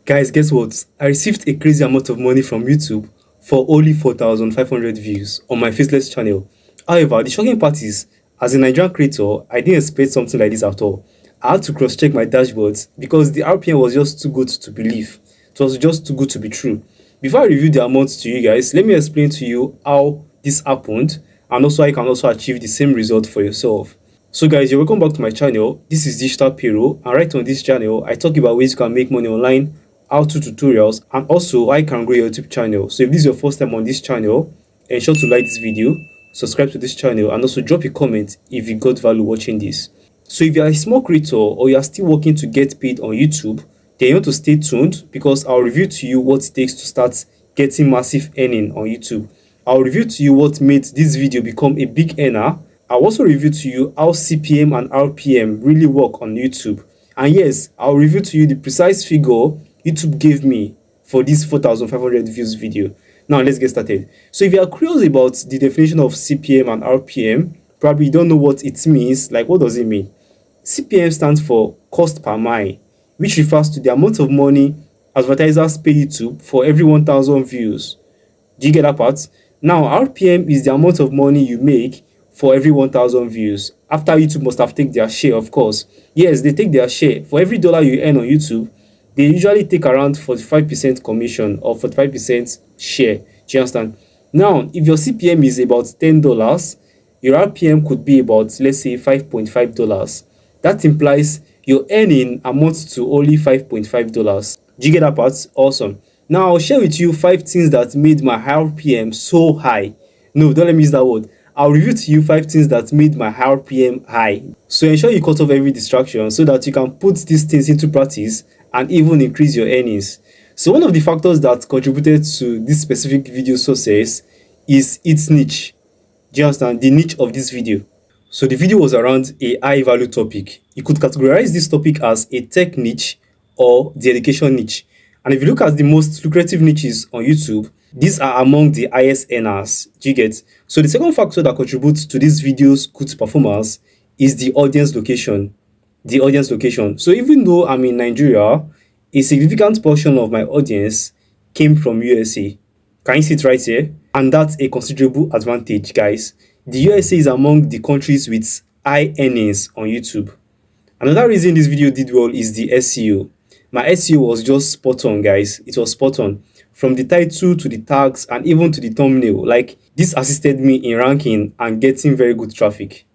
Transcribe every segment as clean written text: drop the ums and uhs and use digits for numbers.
Guys, guess what? I received a crazy amount of money from YouTube for only 4,500 views on my faceless channel. However, the shocking part is, as a Nigerian creator, I didn't expect something like this at all. I had to cross-check my dashboards because the RPM was just too good to believe. It was just too good to be true. Before I review the amounts to you guys, let me explain to you how this happened and also how you can also achieve the same result for yourself. So guys, you're welcome back to my channel. This is Digital Payroll, and right on this channel I talk about ways you can make money online, how-to tutorials, and also how you can grow your YouTube channel. So if this is your first time on this channel, ensure to like this video, subscribe to this channel, and also drop a comment if you got value watching this. So if you are a small creator or you are still working to get paid on YouTube, then you want to stay tuned because I'll review to you what it takes to start getting massive earning on YouTube. I'll review to you what made this video become a big earner. I'll also review to you how CPM and RPM really work on YouTube. And yes, I'll review to you the precise figure YouTube gave me for this 4,500 views video. Now let's get started. So if you are curious about the definition of CPM and RPM, probably you don't know what it means. Like, what does it mean? CPM stands for cost per mile, which refers to the amount of money advertisers pay YouTube for every 1,000 views. Do you get that part? Now, RPM is the amount of money you make for every 1,000 views. After YouTube must have taken their share, of course. Yes, they take their share. For every dollar you earn on YouTube, they usually take around 45% commission or 45% share. Do you understand? Now, if your CPM is about $10, your RPM could be about, let's say, $5.5. That implies your earning amounts to only $5.5. Do you get that part? Awesome. Now, I'll share with you 5 things that made my RPM so high. No, don't let me use that word. I'll review to you 5 things that made my RPM high. So ensure you cut off every distraction so that you can put these things into practice and even increase your earnings. So one of the factors that contributed to this specific video success is its niche. Do you understand? The niche of this video. So the video was around a high value topic. You could categorize this topic as a tech niche or the education niche. And if you look at the most lucrative niches on YouTube, these are among the highest earners. Do you get? So the second factor that contributes to this video's good performance is the audience location. The audience location. So even though I'm in Nigeria, a significant portion of my audience came from USA. Can you see it right here? And that's a considerable advantage, guys. The USA is among the countries with high earnings on YouTube. Another reason this video did well is the SEO. My SEO was just spot on, guys. It was spot on. From the title to the tags and even to the thumbnail. Like, this assisted me in ranking and getting very good traffic.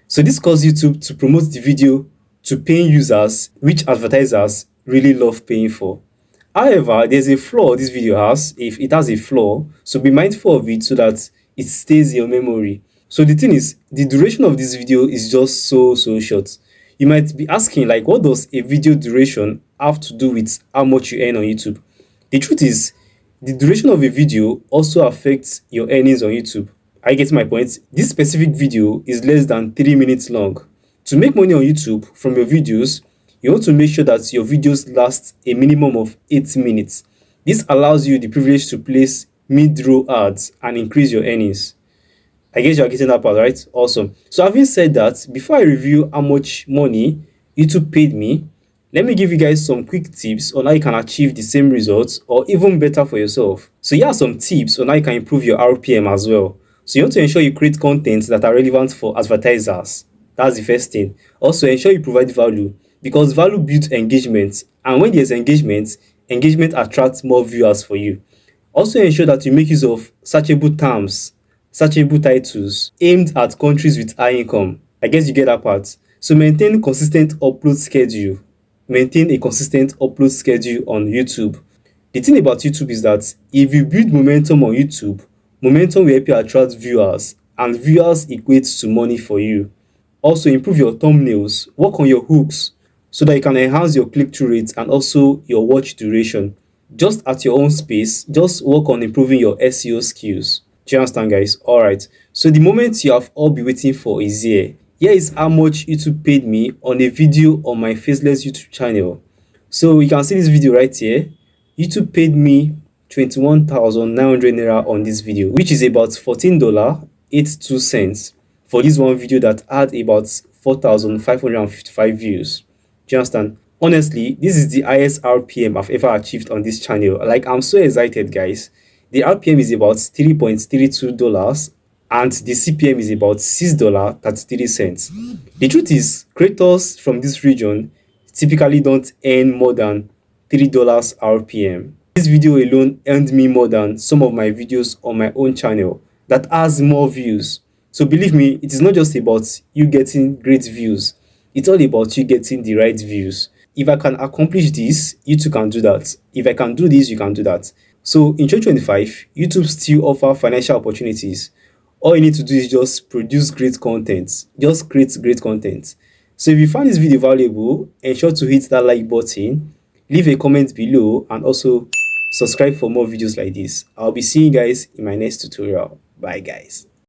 So this caused YouTube to promote the video to paying users, which advertisers really love paying for. However, there's a flaw this video has. If it has a flaw, so be mindful of it so that it stays in your memory. So the thing is, the duration of this video is just so short. You might be asking, like, what does a video duration have to do with how much you earn on YouTube? The truth is, the duration of a video also affects your earnings on YouTube. I get my point. This specific video is less than 3 minutes long. To make money on YouTube from your videos, you want to make sure that your videos last a minimum of 8 minutes. This allows you the privilege to place mid-row ads and increase your earnings. I guess you are getting that part, right? Awesome. So having said that, before I review how much money YouTube paid me, let me give you guys some quick tips on how you can achieve the same results or even better for yourself. So here are some tips on how you can improve your RPM as well. So you want to ensure you create content that are relevant for advertisers. That's the first thing. Also, ensure you provide value because value builds engagement. And when there's engagement attracts more viewers for you. Also, ensure that you make use of searchable terms, searchable titles aimed at countries with high income. I guess you get that part. So maintain consistent upload schedule. Maintain a consistent upload schedule on YouTube. The thing about YouTube is that if you build momentum on YouTube, momentum will help you attract viewers, and viewers equates to money for you. Also, improve your thumbnails, work on your hooks so that you can enhance your click-through rates and also your watch duration. Just at your own space, just work on improving your SEO skills. Do you understand, guys? Alright, so the moment you have all been waiting for is here. Here is how much YouTube paid me on a video on my faceless YouTube channel. So you can see this video right here. YouTube paid me 21,900 naira on this video, which is about $14.82 for this one video that had about 4,555 views. Do you understand? Honestly, this is the highest RPM I've ever achieved on this channel. Like, I'm so excited, guys. The RPM is about $3.32 and the CPM is about $6.33. The truth is, creators from this region typically don't earn more than $3 RPM. This video alone earned me more than some of my videos on my own channel that has more views. So believe me, it is not just about you getting great views. It's all about you getting the right views. If I can accomplish this, you too can do that. If I can do this, you can do that. So in 2025, YouTube still offer financial opportunities. All you need to do is just produce great content. Just create great content. So if you found this video valuable, ensure to hit that like button, leave a comment below, and also subscribe for more videos like this. I'll be seeing you guys in my next tutorial. Bye guys.